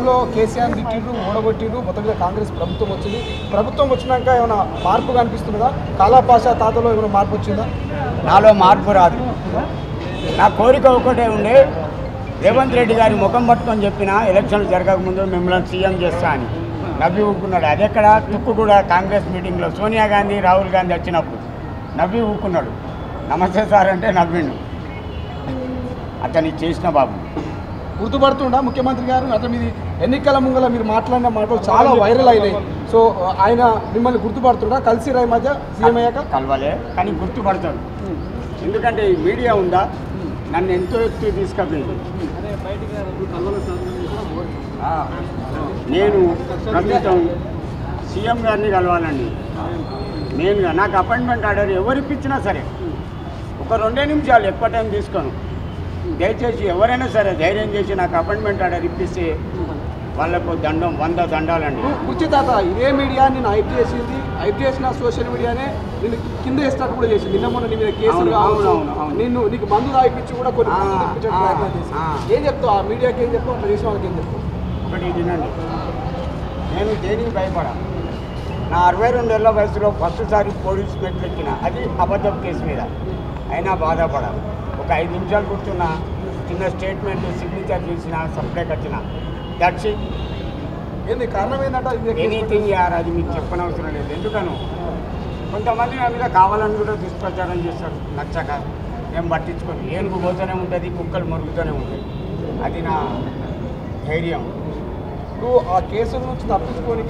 గతంలో కేసీఆర్ తిట్టిండ్రు ఓడగొట్టిండ్రు మొత్తం మీద కాంగ్రెస్ ప్రభుత్వం వచ్చింది. ప్రభుత్వం వచ్చినాక ఏమైనా మార్పు కనిపిస్తుందా? కాలాపాషా తాతలో ఏమైనా మార్పు వచ్చిందా? నాలో మార్పు రాదు. నా కోరిక ఒకటే ఉండే, రేవంత్ రెడ్డి గారి ముఖం పట్టుకొని చెప్పిన ఎలక్షన్లు జరగకముందు మిమ్మల్ని సీఎం చేస్తా అని నవ్వి ఊక్కున్నాడు. అది ఎక్కడ తుక్కు కూడా కాంగ్రెస్ మీటింగ్లో సోనియా గాంధీ రాహుల్ గాంధీ వచ్చినప్పుడు నవ్వి ఊక్కున్నాడు. నమస్తే సార్ అంటే నవ్విండు. అతన్ని చేసిన బాబు గుర్తుపడుతుండా ముఖ్యమంత్రి గారు? అట్లా మీది ఎన్నికల ముంగల మీరు మాట్లాడిన మాటలు చాలా వైరల్ అయినాయి. సో ఆయన మిమ్మల్ని గుర్తుపడుతుండా? కలిసి రాయి మధ్య సీఎం అయ్యాక కలవలే, కానీ గుర్తుపడతాడు. ఎందుకంటే ఈ మీడియా ఉందా, నన్ను ఎంతో ఎత్తు తీసుకెళ్ళింది. నేను ప్రస్తుతం సీఎం గారిని కలవాలండి. నేనుగా నాకు అపాయింట్మెంట్ ఆర్డర్ ఎవరు ఇప్పించినా సరే ఒక 2 నిమిషాలు ఎక్కువ టైం తీసుకోను. దయచేసి ఎవరైనా సరే ధైర్యం చేసి నాకు అపాయింట్మెంట్ ఆర్డర్ ఇప్పిస్తే వాళ్ళకు దండం 100 దండాలండి. కుర్చీ తాత, ఇదే మీడియా నేను హైప్ చేసింది, హైప్ చేసిన సోషల్ మీడియానే నేను కింద వేసినట్టు కూడా చేసింది. నిన్న మొన్న నీ మీద కేసులు నీకు మందు తాగిపించి కూడా కొన్ని ప్రయత్నం చేసి ఏం చెప్తావు? ఆ మీడియాకి ఏం చెప్తావు? అట్లా చేసిన వాళ్ళకి ఏం చెప్తావు? ఒకటి తినండి, నేను దేనికి భయపడా. నా 62 ఏళ్ల వయసులో ఫస్ట్ సారి పోలీస్ మెట్లు ఎక్కిన, అది అబద్ధం కేసు మీద. అయినా బాధపడ ఒక 5 నిమిషాలు కూర్చున్నా, చిన్న స్టేట్మెంట్ సిగ్నేచర్ చేసిన, సప్లైకి వచ్చిన, దట్స్ ఇట్. ఏంది కారణం ఏంటంటే ఎనీథింగ్ యార్, అది మీకు చెప్పనవసరం లేదు. ఎందుకను కొంతమంది నా మీద కావాలని కూడా దుష్ప్రచారం చేస్తారు. నచ్చక నేను పట్టించుకొని, ఏనుగు పోతూనే ఉంటుంది, కుక్కలు మరుగుతూనే ఉంటాయి. అది నా ధైర్యం. ఇప్పుడు ఆ కేసు నుంచి తప్పించుకొని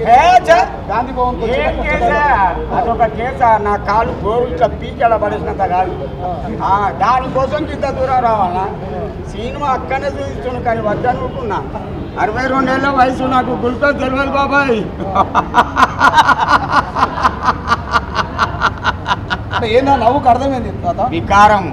గాంధీ భవన్ అదొక కేసా? నా కాలు గోరు ఇట్లా పీకెళ్ళ పడేసినంత కాదు. దానికోసం ఇంత దూరం రావాలా? సినిమా అక్కడనే చూపిస్తున్నాను, కానీ వద్దనుకున్నా. 62 ఏళ్ళ వయసు, నాకు గుల్కోజ్ తెలియదు బాబాయ్. ఏందా నవ్వుకు అర్థమైంది? వికారం.